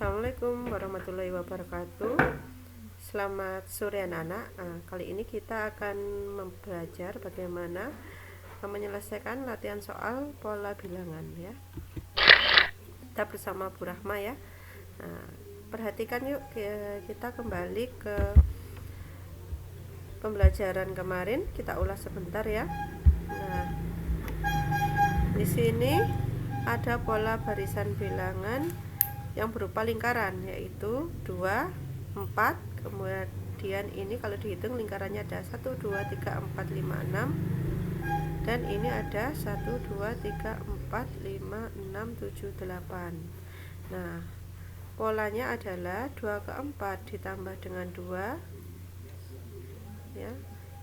Assalamualaikum warahmatullahi wabarakatuh. Selamat sore anak-anak. Kali ini kita akan belajar bagaimana menyelesaikan latihan soal pola bilangan ya. Kita bersama Bu Rahma ya. Perhatikan yuk, kita kembali ke pembelajaran kemarin, kita ulas sebentar ya. Di sini ada pola barisan bilangan yang berupa lingkaran, yaitu 2, 4, kemudian ini kalau dihitung lingkarannya ada 1, 2, 3, 4, 5, 6, dan ini ada 1, 2, 3, 4, 5, 6, 7, 8. Nah, polanya adalah 2 ke 4 ditambah dengan 2 ya,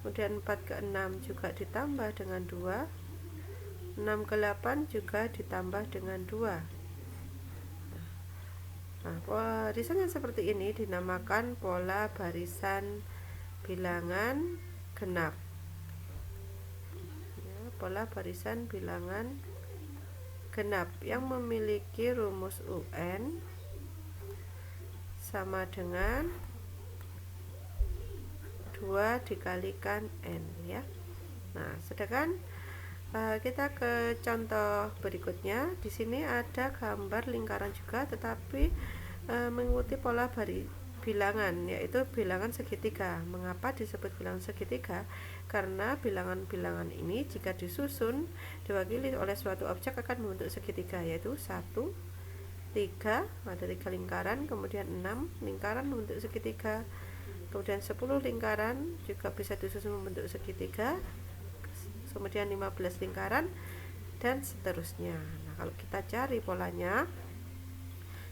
kemudian 4 ke 6 juga ditambah dengan 2, 6 ke 8 juga ditambah dengan 2. Nah, barisan yang seperti ini dinamakan pola barisan bilangan genap. Ya, pola barisan bilangan genap yang memiliki rumus UN sama dengan 2 dikalikan N ya. Nah, sedangkan kita ke contoh berikutnya. Di sini ada gambar lingkaran juga, tetapi mengikuti pola bilangan, yaitu bilangan segitiga. Mengapa disebut bilangan segitiga? Karena bilangan-bilangan ini jika disusun diwakili oleh suatu objek akan membentuk segitiga, yaitu 1, 3, ada 3 lingkaran, kemudian 6 lingkaran membentuk segitiga, kemudian 10 lingkaran juga bisa disusun membentuk segitiga, kemudian 15 lingkaran, dan seterusnya. Nah, kalau kita cari polanya,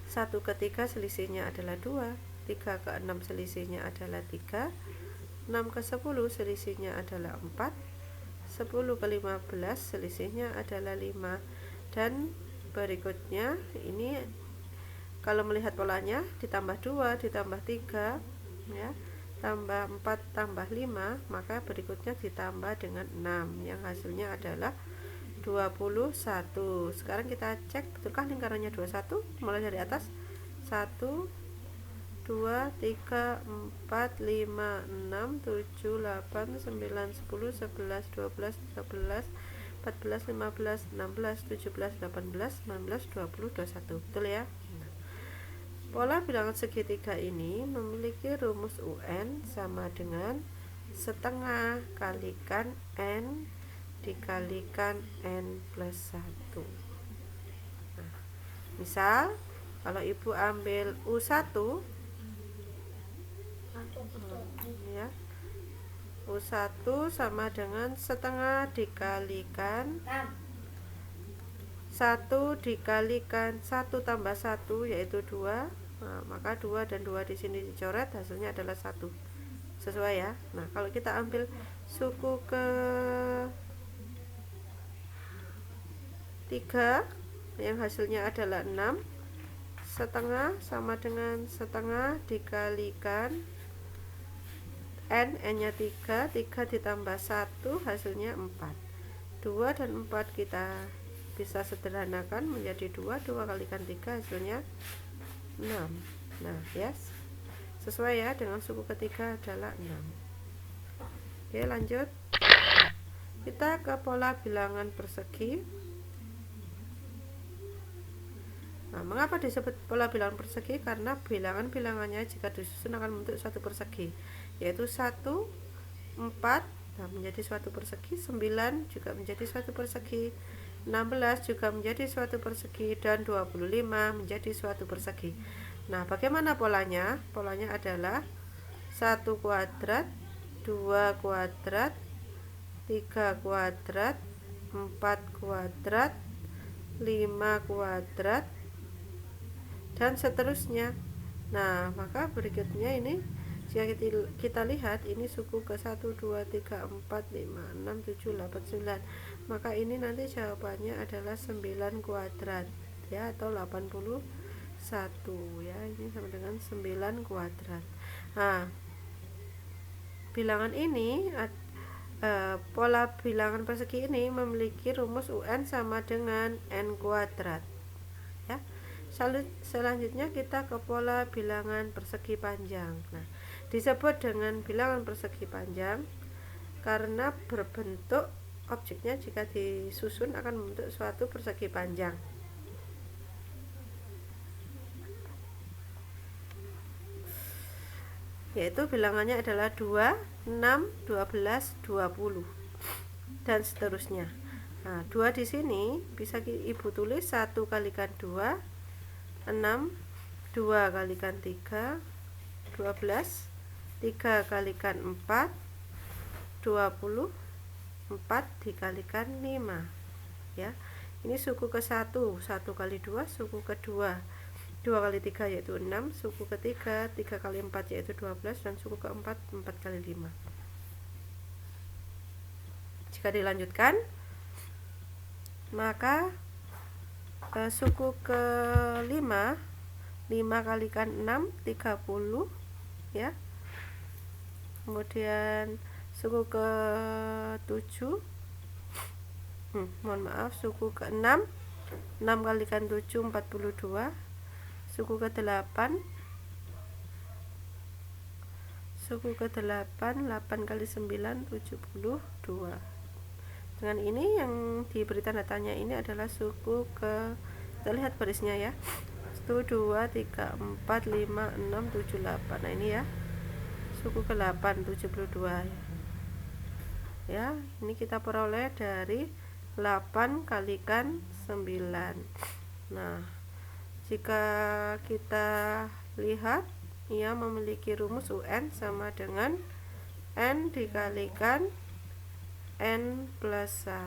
1 ke 3 selisihnya adalah 2, 3 ke 6 selisihnya adalah 3, 6 ke 10 selisihnya adalah 4, 10 ke 15 selisihnya adalah 5, dan berikutnya ini kalau melihat polanya ditambah 2 ditambah 3 ya, tambah 4 tambah 5, maka berikutnya ditambah dengan 6 yang hasilnya adalah 21. Sekarang kita cek betulkah lingkarannya 21. Mulai dari atas, 1, 2, 3, 4, 5, 6, 7, 8, 9, 10, 11, 12, 13, 14, 15, 16, 17, 18, 19, 20, 21. Betul ya? Pola bilangan segitiga ini memiliki rumus UN sama dengan setengah kalikan N dikalikan N plus 1. Nah, misal kalau ibu ambil U1 ya, U1 sama dengan setengah dikalikan 1 dikalikan 1 tambah 1, yaitu 2. Nah, maka 2 dan 2 di sini dicoret, hasilnya adalah 1. Sesuai ya. Nah, kalau kita ambil suku ke 3 yang hasilnya adalah 6, setengah sama dengan setengah dikalikan N, N-nya 3, 3 ditambah 1 hasilnya 4. 2 dan 4 kita bisa sederhanakan menjadi 2, 2 kalikan 3 hasilnya 6. Nah, yes, sesuai ya, dengan suku ketiga adalah 6. Oke, lanjut. Kita ke pola bilangan persegi. Nah, mengapa disebut pola bilangan persegi? Karena bilangan-bilangannya jika disusun akan membentuk suatu persegi, yaitu 1, 4 menjadi suatu persegi, 9 juga menjadi suatu persegi, 16 juga menjadi suatu persegi, dan 25 menjadi suatu persegi. Nah, bagaimana polanya? Polanya adalah 1 kuadrat, 2 kuadrat, 3 kuadrat, 4 kuadrat, 5 kuadrat, dan seterusnya. Nah, maka berikutnya ini jika kita lihat ini suku ke 1, 2, 3, 4, 5, 6, 7, 8, 9, maka ini nanti jawabannya adalah 9 kuadrat ya, atau 81 ya, ini sama dengan 9 kuadrat. Nah, bilangan ini pola bilangan persegi ini memiliki rumus UN sama dengan N kuadrat ya. 1 Selanjutnya kita ke pola bilangan persegi panjang. Nah, disebut dengan bilangan persegi panjang karena berbentuk objeknya jika disusun akan membentuk suatu persegi panjang. Yaitu bilangannya adalah 2, 6, 12, 20 dan seterusnya. Nah, 2 di sini bisa Ibu tulis 1 kalikan 2, 6, 2 kalikan 3, 12, 3 kalikan 4, 20, 4 dikalikan 5 ya. Ini suku ke-1, 1 kali 2 suku kedua, 2 kali 3 yaitu 6, suku ketiga 3 kali 4 yaitu 12, dan suku keempat 4 kali 5. Jika dilanjutkan, maka suku ke-5, 5 kalikan 6 30 ya. Kemudian suku ke-7 suku ke-6, 6 kalikan 7 42, suku ke-8 8 kali 9 72. Dengan ini yang diberi tanda tanya ini adalah suku ke, kita lihat barisnya ya, 1 2 3 4 5 6 7 8. Nah ini ya, suku ke-8 72 ya. Ini kita peroleh dari 8 kalikan 9. Nah, jika kita lihat, ia memiliki rumus UN sama dengan N dikalikan N plus 1.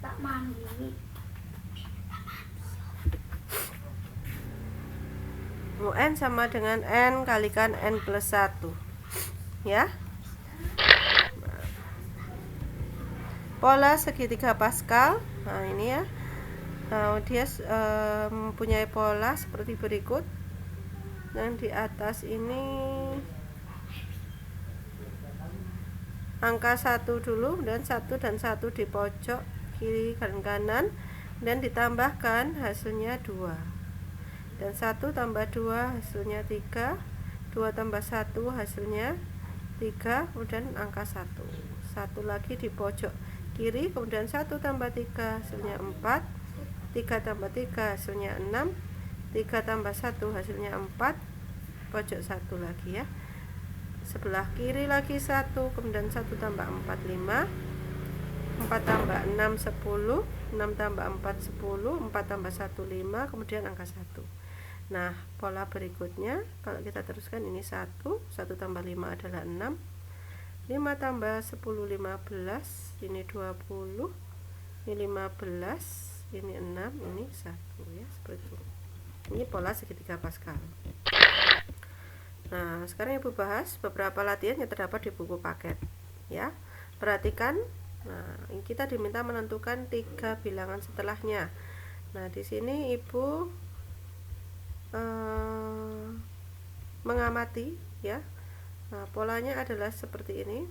Tak mandi. UN sama dengan N kalikan N plus 1 ya. Pola segitiga Pascal. Nah ini ya, dia mempunyai pola seperti berikut. Yang di atas ini angka 1 dulu, dan 1 dan 1 di pojok kiri dan kanan, dan ditambahkan hasilnya 2, dan 1 tambah 2 hasilnya 3, 2 tambah 1 hasilnya 3, kemudian angka 1 lagi di pojok kiri, kemudian 1 tambah 3 hasilnya 4, 3 tambah 3 hasilnya 6, 3 tambah 1 hasilnya 4, pojok 1 lagi ya. Sebelah kiri lagi 1, kemudian 1 tambah 4 5, 4 tambah 6 10, 6 tambah 4 10, 4 tambah 1 5, kemudian angka 1. Nah, pola berikutnya kalau kita teruskan, ini 1 tambah 5 adalah 6, 5 tambah 10 15, ini 20, ini 15, ini 6, ini 1 ya, seperti itu. Ini pola segitiga Pascal. Nah, sekarang Ibu bahas beberapa latihan yang terdapat di buku paket ya. Perhatikan. Nah, kita diminta menentukan 3 bilangan setelahnya. Nah, di sini Ibu mengamati ya. Nah, polanya adalah seperti ini.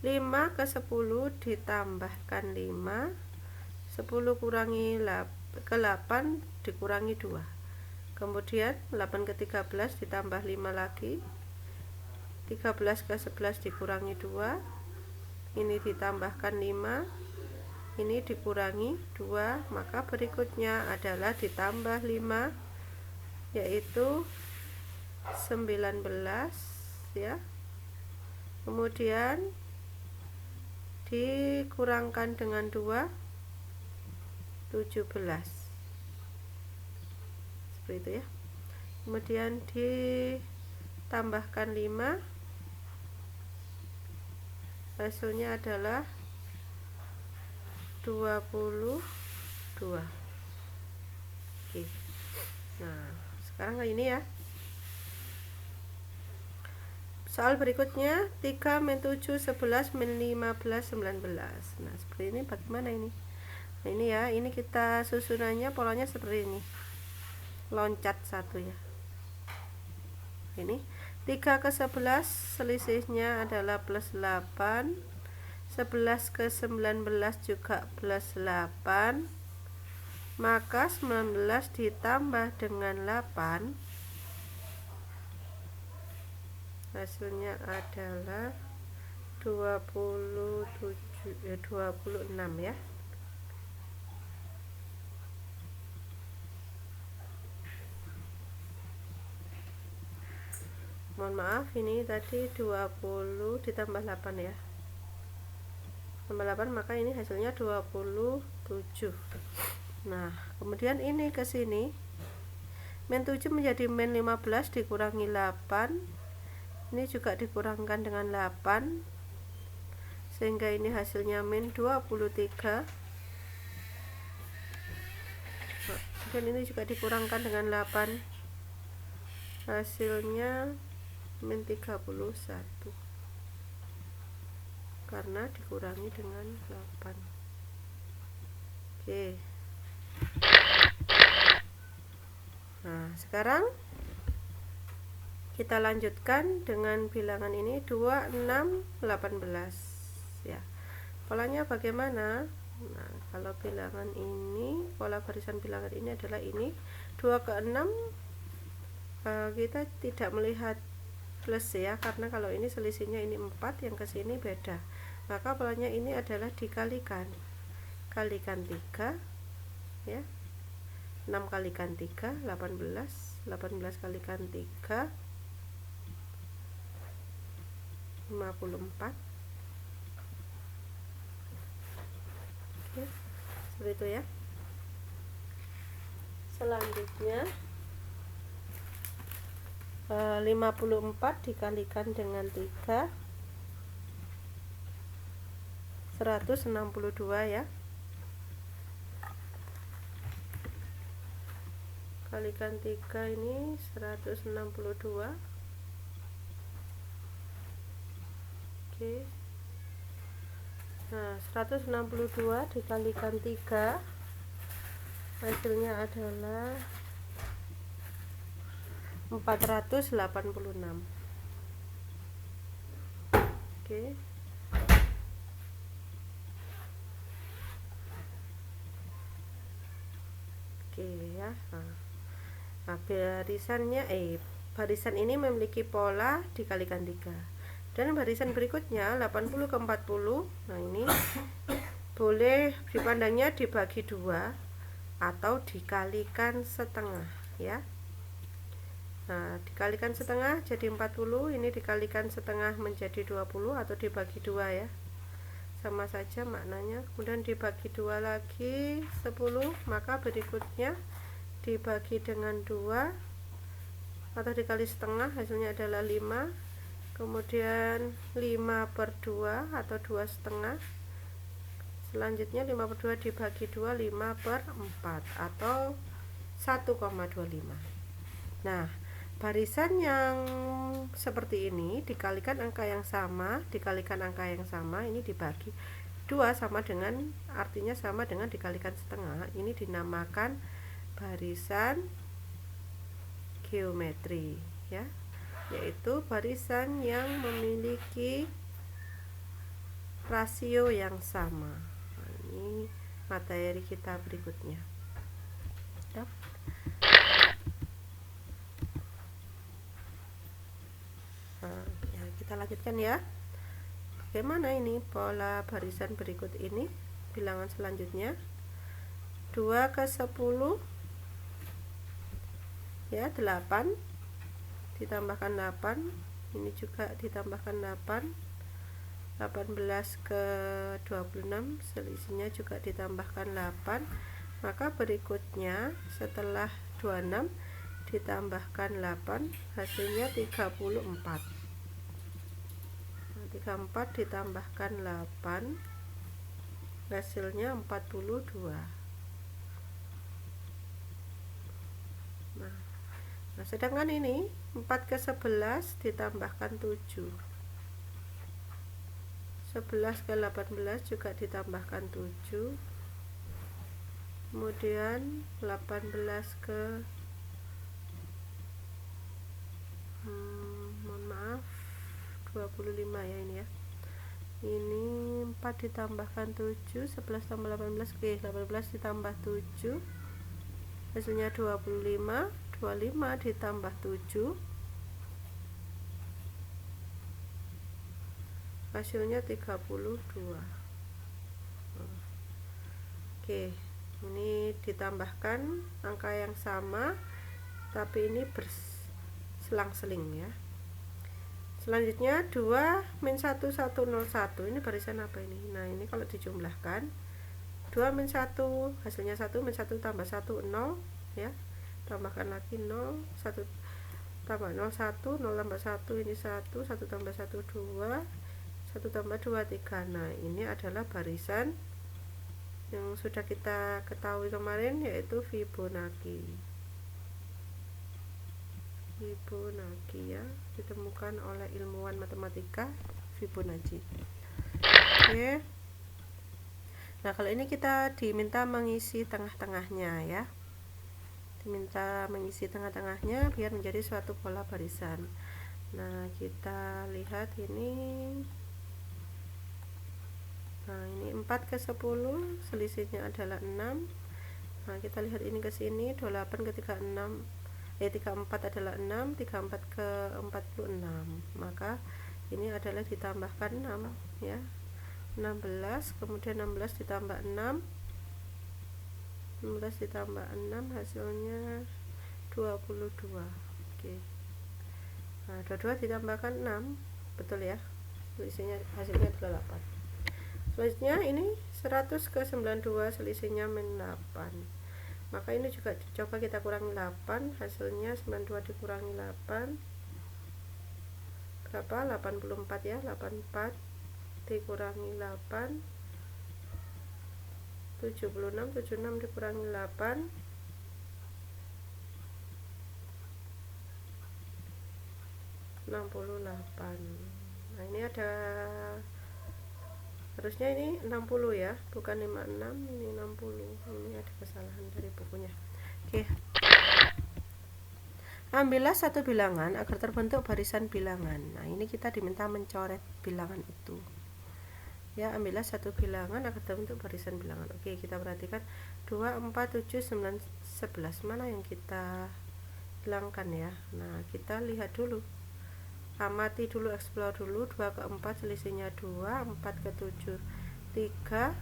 5 ke 10 ditambahkan 5, 10 kurangi ke 8 dikurangi 2. Kemudian 8 ke 13 ditambah 5 lagi, 13 ke 11 dikurangi 2, ini ditambahkan 5, ini dikurangi 2, maka berikutnya adalah ditambah 5, yaitu 19 ya. Kemudian dikurangkan dengan 2, 17 seperti itu ya. Kemudian ditambahkan 5, hasilnya adalah 22. Oke. Nah, sekarang ini ya. Soal berikutnya, 3 min 7 11 min 15 19. Nah, seperti ini bagaimana ini? Nah, ini ya, ini kita susunannya polanya seperti ini. Loncat 1 ya. Ini 3 ke 11 selisihnya adalah plus 8. 11 ke 19 juga plus 8. Maka 19 ditambah dengan 8 hasilnya adalah 26 ya. Mohon maaf, ini tadi 20 ditambah 8 ya. Tambah 8 maka ini hasilnya 27. Nah, kemudian ini ke sini. Min 7 menjadi min 15 dikurangi 8. Ini juga dikurangkan dengan 8. Sehingga ini hasilnya min 23. Dan ini juga dikurangkan dengan 8. Hasilnya min 31 karena dikurangi dengan 8. Oke. Nah, sekarang kita lanjutkan dengan bilangan ini 2, 6, 18 ya. Polanya bagaimana? Nah, kalau bilangan ini, pola barisan bilangan ini adalah ini 2 ke 6, kita tidak melihat plus ya, karena kalau ini selisihnya ini 4, yang kesini beda, maka polanya ini adalah dikalikan 3 ya. 6 kalikan 3 18 kalikan 3 54. Oke, seperti itu ya. Selanjutnya 54 dikalikan dengan 3 162 ya. Kalikan 3 ini 162. Oke. Nah, 162 dikalikan 3 hasilnya adalah 486. Oke. Oke ya. Nah, barisan ini memiliki pola dikalikan 3. Dan barisan berikutnya 80 ke 40. Nah, ini boleh dipandangnya dibagi 2 atau dikalikan setengah ya. Nah, dikalikan setengah jadi 40, ini dikalikan setengah menjadi 20 atau dibagi 2 ya. Sama saja maknanya. Kemudian dibagi 2 lagi 10, maka berikutnya dibagi dengan 2 atau dikali setengah hasilnya adalah 5. Kemudian 5/2 atau 2 setengah. Selanjutnya 5/2 dibagi 2 5/4 atau 1,25. Nah, barisan yang seperti ini dikalikan angka yang sama, ini dibagi 2 sama dengan, artinya sama dengan dikalikan setengah. Ini dinamakan barisan geometri ya, yaitu barisan yang memiliki rasio yang sama. Nah, ini materi kita berikutnya ya. Kita lanjutkan ya. Bagaimana ini pola barisan berikut ini? Bilangan selanjutnya 2 ke 10 ya, 8 ditambahkan 8, ini juga ditambahkan 8. 18 ke 26 selisihnya juga ditambahkan 8. Maka berikutnya setelah 26 ditambahkan 8 hasilnya 34. 34 ditambahkan 8 hasilnya 42. Nah, sedangkan ini 4 ke 11 ditambahkan 7. 11 ke 18 juga ditambahkan 7. Kemudian 18 ke 25 ya ini ya. Ini 4 ditambahkan 7, 11 tambah 18, oke 18 ditambah 7 hasilnya 25, 25 ditambah 7 hasilnya 32. Oke, ini ditambahkan angka yang sama tapi ini berselang-seling ya. Selanjutnya 2 min 1 1 0 1, ini barisan apa ini? Nah ini kalau dijumlahkan 2 min 1 hasilnya 1, min 1 tambah 1 0 ya, tambahkan lagi 0 1 tambah 0 1 0 tambah 1 ini 1 1 tambah 1 2 1 tambah 2 3. Nah ini adalah barisan yang sudah kita ketahui kemarin, yaitu Fibonacci ya, ditemukan oleh ilmuwan matematika Fibonacci. Oke. Nah kalau ini kita diminta mengisi tengah-tengahnya ya, diminta mengisi tengah-tengahnya biar menjadi suatu pola barisan. Nah kita lihat ini, nah ini 4 ke 10 selisihnya adalah 6. Nah kita lihat ini ke sini 28 ke 34 adalah 6, 34 ke 46, maka ini adalah ditambahkan 6 ya, 16, kemudian 16 ditambah 6, 16 ditambah 6 hasilnya 22. Oke. Nah 22 ditambahkan 6, betul ya, hasilnya 8. Selanjutnya ini 100 ke 92 selisihnya min 8, maka ini juga coba kita kurangi 8, hasilnya 92 dikurangi 8 berapa? 84 ya, 84 dikurangi 8 76, 76 dikurangi 8 68. Nah ini ada, harusnya ini 60 ya, bukan 56, ini 60. Ini ada kesalahan dari bukunya. Oke. Ambillah satu bilangan agar terbentuk barisan bilangan. Nah ini kita diminta mencoret bilangan itu ya, ambillah satu bilangan agar terbentuk barisan bilangan. Oke, kita perhatikan 2, 4, 7, 9, 11, mana yang kita hilangkan ya. Nah kita lihat dulu, amati dulu, explore dulu. 2 ke 4 selisihnya 2, 4 ke 7 3,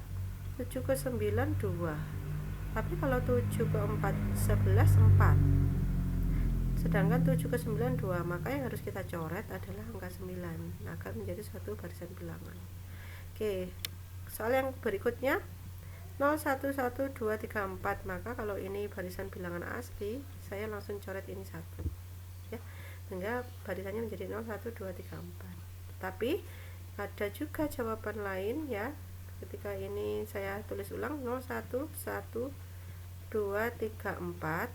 7 ke 9 2. Tapi kalau 7 ke 4 11 4, sedangkan 7 ke 9 2, maka yang harus kita coret adalah angka 9 agar menjadi suatu barisan bilangan. Oke, soal yang berikutnya 0 1 1 2 3 4, maka kalau ini barisan bilangan asli saya langsung coret ini 1 ya, sehingga barisannya menjadi 0 1 2 3 4. Tapi ada juga jawaban lain ya, ketika ini saya tulis ulang 0 1 1 2 3 4,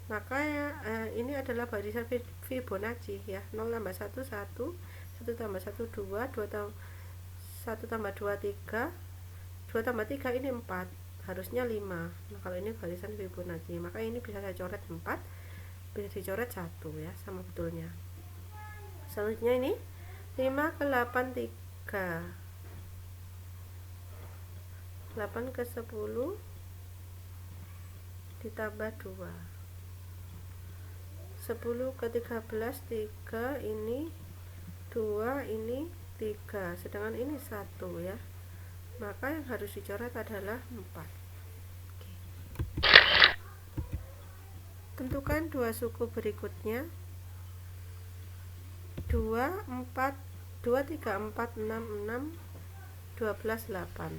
maka ya, ini adalah barisan Fibonacci ya. 0 tambah 1 1, 1 tambah 1 2, 1 tambah 2 3, 2 tambah 3 ini 4, harusnya 5. Nah kalau ini barisan Fibonacci, maka ini bisa saya coret 4, bisa dicoret 1 ya, sama betulnya. Selanjutnya ini 5 ke 8 3, 8 ke 10 ditambah 2, 10 ke 13 3, ini 2, ini 3, sedangkan ini 1 ya, maka yang harus dicoret adalah 4. Oke. Tentukan dua suku berikutnya 2 4 2 3 4 6 6 12 8.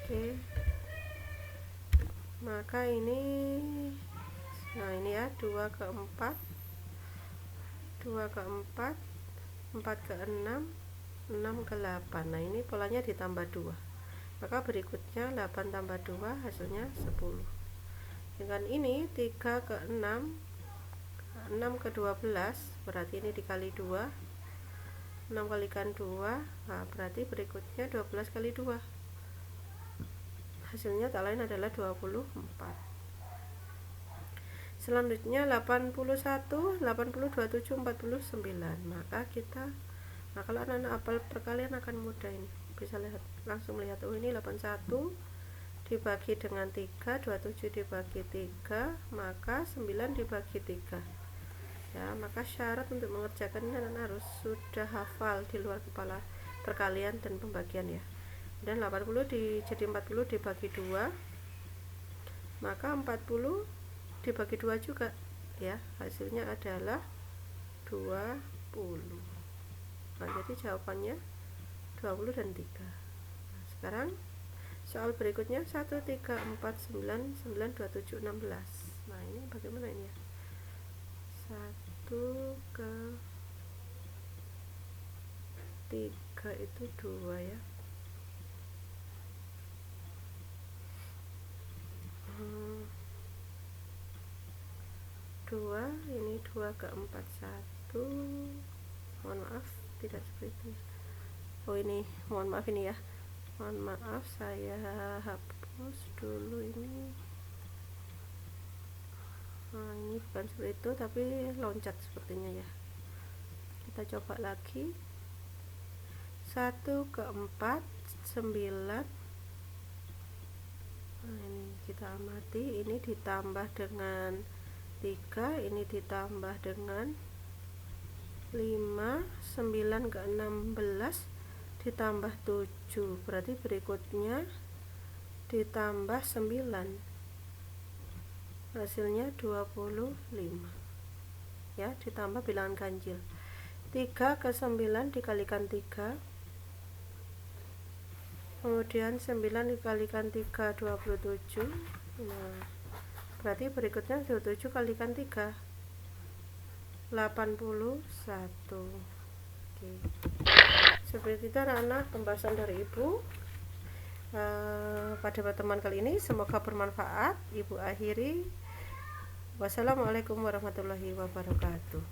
Oke, maka ini, nah ini ya, 2 ke 4 2 ke 4 4 ke 6 6 ke 8. Nah ini polanya ditambah 2, maka berikutnya 8 tambah 2 hasilnya 10. Dengan ini 3 ke 6 6 ke 12, berarti ini dikali 2, 6 kalikan 2, nah berarti berikutnya 12 kali 2, hasilnya tak lain adalah 24. Selanjutnya 81, 80, 27, 49. Nah kalau anak-anak hafal perkalian akan mudah ini. Bisa langsung lihat, oh ini 81 dibagi dengan 3, 27 dibagi 3, maka 9 dibagi 3. Ya, maka syarat untuk mengerjakan ini anak-anak harus sudah hafal di luar kepala perkalian dan pembagian ya. Dan 80 jadi 40 dibagi 2, maka 40 dibagi 2 juga ya, hasilnya adalah 20. Nah, jadi jawabannya 20 dan 3. Nah, sekarang soal berikutnya 1, 3, 4, 9, 9, 27, 16. Nah ini bagaimana ini ya, 1 ke 3 itu 2 ya. 2 ini 2 ke 4 1. Mohon maaf tidak seperti itu. Oh ini mohon maaf ini ya, mohon maaf saya hapus dulu ini. Nah ini bukan seperti itu tapi loncat sepertinya ya. Kita coba lagi. 1 ke 4 9. Nah ini kita amati, ini ditambah dengan 3, ini ditambah dengan 5, 9 ke 16 ditambah 7, berarti berikutnya ditambah 9, hasilnya 25 ya, ditambah bilangan ganjil. 3 ke 9 dikalikan 3, kemudian 9 dikalikan 3 27. Nah berarti berikutnya 27 kalikan 3 81. Oke. Seperti itu anak-anak pembahasan dari Ibu pada pertemuan kali ini, semoga bermanfaat. Ibu akhiri, wassalamualaikum warahmatullahi wabarakatuh.